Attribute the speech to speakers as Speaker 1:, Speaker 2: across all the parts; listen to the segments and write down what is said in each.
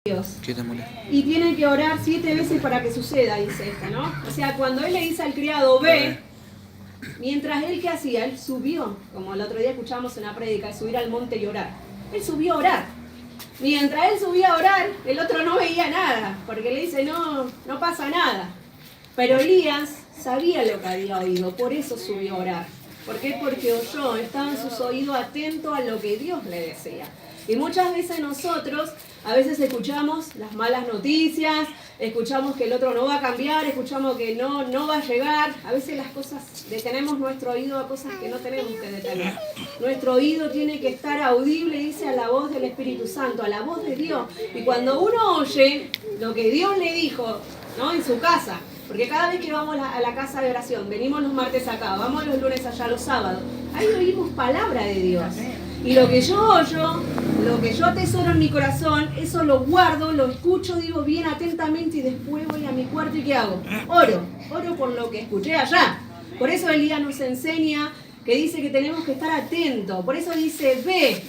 Speaker 1: Dios. Y tiene que orar 7 veces para que suceda, dice esto, ¿no? O sea, cuando él le dice al criado, ve, mientras él, ¿qué hacía? Él subió, como el otro día escuchamos en la prédica, subir al monte y orar. Él subió a orar. Mientras él subía a orar, el otro no veía nada, porque le dice, no pasa nada. Pero Elías sabía lo que había oído, por eso subió a orar. ¿Por qué? Porque oyó, estaba en sus oídos atento a lo que Dios le decía. Y muchas veces nosotros, a veces escuchamos las malas noticias, escuchamos que el otro no va a cambiar, escuchamos que no va a llegar. A veces las cosas, detenemos nuestro oído a cosas que no tenemos que detener. Nuestro oído tiene que estar audible, dice, a la voz del Espíritu Santo, a la voz de Dios. Y cuando uno oye lo que Dios le dijo, ¿no? En su casa, porque cada vez que vamos a la casa de oración, venimos los martes acá, vamos los lunes allá, los sábados, ahí oímos palabra de Dios. Y lo que yo oyo, lo que yo atesoro en mi corazón, eso lo guardo, lo escucho, digo bien atentamente y después voy a mi cuarto y ¿qué hago? Oro por lo que escuché allá. Por eso Elías nos enseña que dice que tenemos que estar atentos. Por eso dice, ve,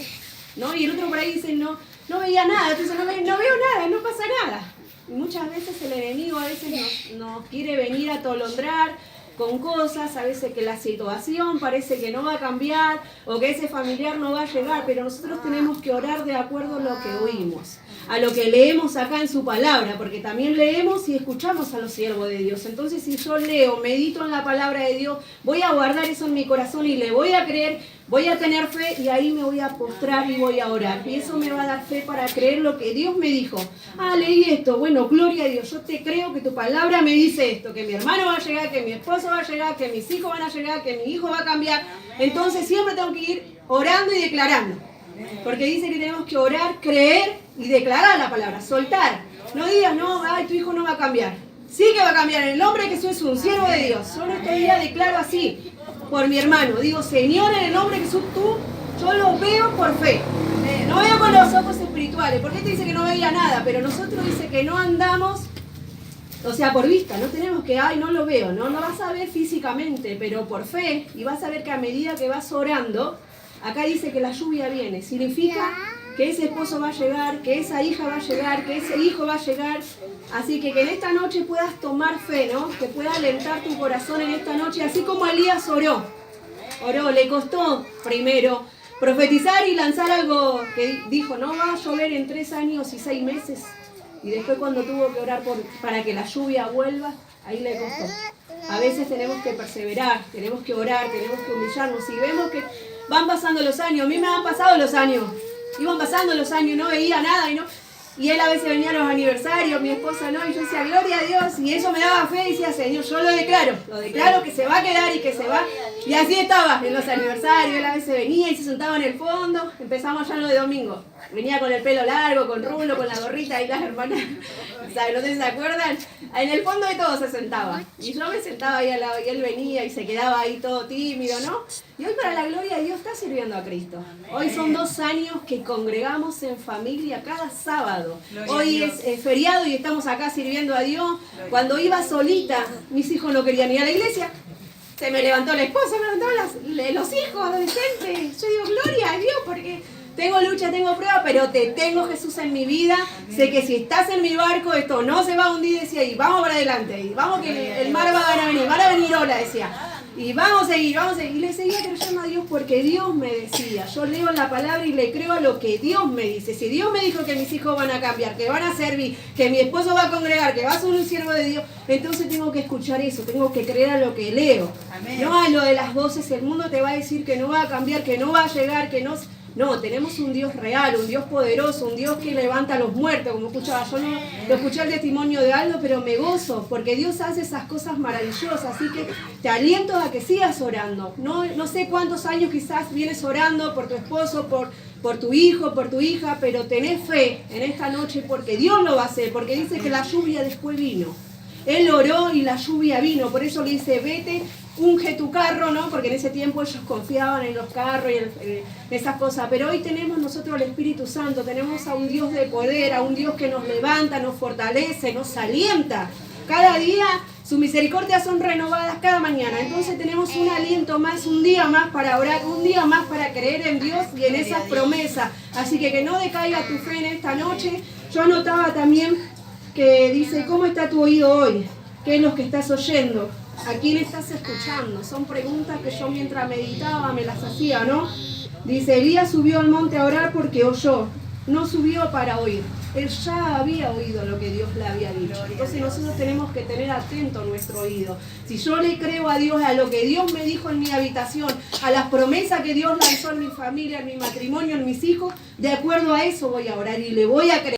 Speaker 1: ¿no? Y el otro por ahí dice, no veía nada, entonces no veo nada, no pasa nada. Y muchas veces el enemigo a veces nos quiere venir a atolondrar con cosas, a veces que la situación parece que no va a cambiar o que ese familiar no va a llegar, pero nosotros tenemos que orar de acuerdo a lo que oímos, a lo que leemos acá en su palabra, porque también leemos y escuchamos a los siervos de Dios. Entonces, si yo leo, medito en la palabra de Dios, voy a guardar eso en mi corazón y le voy a creer, voy a tener fe y ahí me voy a postrar y voy a orar. Y eso me va a dar fe para creer lo que Dios me dijo. Leí esto, bueno, gloria a Dios, yo te creo que tu palabra me dice esto, que mi hermano va a llegar, que mi esposo va a llegar, que mis hijos van a llegar, que mi hijo va a cambiar. Entonces siempre tengo que ir orando y declarando. Porque dice que tenemos que orar, creer y declarar la palabra, soltar. No digas, tu hijo no va a cambiar. Sí que va a cambiar, en el nombre de Jesús es un siervo de Dios. Yo no estoy día declaro así por mi hermano. Digo, Señor, en el nombre de Jesús, yo lo veo por fe. No veo con los ojos espirituales. Porque te dice que no veía nada, pero nosotros dice que no andamos, o sea, por vista. No tenemos que, no lo veo. No vas a ver físicamente, pero por fe. Y vas a ver que a medida que vas orando, acá dice que la lluvia viene. Significa que ese esposo va a llegar, que esa hija va a llegar, que ese hijo va a llegar. Así que en esta noche puedas tomar fe, ¿no? Que pueda alentar tu corazón en esta noche, así como Elías oró, le costó primero profetizar y lanzar algo que dijo, no va a llover en 3 años y 6 meses. Y después cuando tuvo que orar para que la lluvia vuelva, ahí le costó. A veces tenemos que perseverar, tenemos que orar, tenemos que humillarnos. Y vemos que van pasando los años, a mí me han pasado los años. Iban pasando los años, no veía nada y él a veces venía a los aniversarios, mi esposa no, y yo decía, gloria a Dios, y eso me daba fe y decía, Señor, yo lo declaro que se va a quedar y que se va. Y así estaba en los aniversarios, él a veces venía y se sentaba en el fondo, empezamos ya en lo de domingo. Venía con el pelo largo, con rulo, con la gorrita y las hermanas, ¿sabes? No sé si se acuerdan. En el fondo de todo se sentaba. Y yo me sentaba ahí al lado y él venía y se quedaba ahí todo tímido, ¿no? Y hoy para la gloria de Dios está sirviendo a Cristo. Hoy son 2 años que congregamos en familia cada sábado. Hoy es feriado y estamos acá sirviendo a Dios. Cuando iba solita, mis hijos no querían ir a la iglesia. Se me levantó la esposa, me levantaron los hijos adolescentes. Yo digo, gloria a Dios, porque tengo lucha, tengo prueba, pero te tengo, Jesús, en mi vida. Sé que si estás en mi barco, esto no se va a hundir, decía, y vamos para adelante. Y vamos que el mar van a venir olas, decía. Y vamos a seguir. Y le seguía creyendo a Dios porque Dios me decía. Yo leo la palabra y le creo a lo que Dios me dice. Si Dios me dijo que mis hijos van a cambiar, que van a servir, que mi esposo va a congregar, que va a ser un siervo de Dios, entonces tengo que escuchar eso, tengo que creer a lo que leo. Amén. No a lo de las voces. El mundo te va a decir que no va a cambiar, que no va a llegar, que no... No, tenemos un Dios real, un Dios poderoso, un Dios que levanta a los muertos, como escuchaba. Yo no lo escuché el testimonio de Aldo, pero me gozo, porque Dios hace esas cosas maravillosas. Así que te aliento a que sigas orando. No sé cuántos años quizás vienes orando por tu esposo, por tu hijo, por tu hija, pero tenés fe en esta noche porque Dios lo va a hacer, porque dice que la lluvia después vino. Él oró y la lluvia vino, por eso le dice, vete, unge tu carro, ¿no? Porque en ese tiempo ellos confiaban en los carros y en esas cosas. Pero hoy tenemos nosotros el Espíritu Santo, tenemos a un Dios de poder, a un Dios que nos levanta, nos fortalece, nos alienta. Cada día sus misericordias son renovadas cada mañana. Entonces tenemos un aliento más, un día más para orar, un día más para creer en Dios y en esas promesas. Así que no decaiga tu fe en esta noche. Yo anotaba también que dice, ¿cómo está tu oído hoy? ¿Qué es lo que estás oyendo? ¿A quién estás escuchando? Son preguntas que yo mientras meditaba me las hacía, ¿no? Dice, Elías subió al monte a orar porque oyó, no subió para oír. Él ya había oído lo que Dios le había dicho. Entonces nosotros tenemos que tener atento nuestro oído. Si yo le creo a Dios, a lo que Dios me dijo en mi habitación, a las promesas que Dios lanzó en mi familia, en mi matrimonio, en mis hijos, de acuerdo a eso voy a orar y le voy a creer.